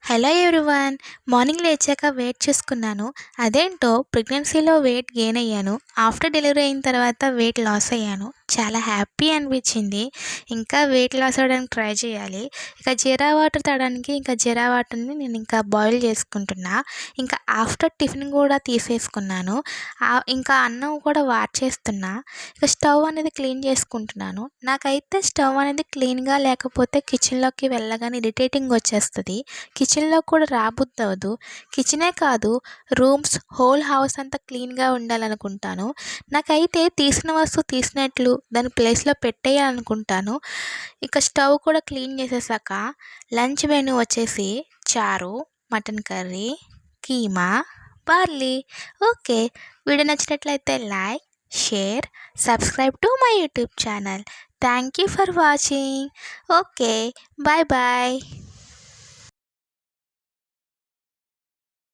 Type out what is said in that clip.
Hello everyone. Morning లేచాక wait చూసుకున్నాను. అదేంటో ప్రెగ్నెన్సీలో వెయిట్ గెయిన్ అయ్యాను. ఆఫ్టర్ డెలివరీ అయిన తర్వాత వెయిట్ లాస్ అయ్యాను. చాలా హ్యాపీ అనిపించింది. ఇంకా వెయిట్ లాస్ అవ్వడానికి ట్రై చేయాలి. ఇక జీరా వాటర్ తాగడానికి జీరా వాటర్ని నేను ఇంకా బాయిల్ చేసుకుంటున్నా. ఇంకా ఆఫ్టర్ టిఫిన్ కూడా తీసేసుకున్నాను. ఇంకా అన్నం కూడా వార్చేస్తున్నా. ఇక స్టవ్ అనేది క్లీన్ చేసుకుంటున్నాను. నాకైతే స్టవ్ అనేది క్లీన్గా లేకపోతే కిచెన్లోకి వెళ్ళగానే ఇరిటేటింగ్ వచ్చేస్తుంది. కిచెన్లో కూడా రాబుద్దవదు. కిచెనే కాదు, రూమ్స్, హోల్ హౌస్ అంతా క్లీన్గా ఉండాలనుకుంటాను. నాకైతే తీసిన వస్తువు తీసినట్లు దాని ప్లేస్లో పెట్టేయాలనుకుంటాను. ఇక స్టవ్ కూడా క్లీన్ చేసేసాక లంచ్ మెనూ వచ్చేసి చారు, mutton curry, keema, barley. Okay, video నచ్చినట్లయితే like, share, subscribe to my YouTube channel. Thank you for watching. Okay, bye bye.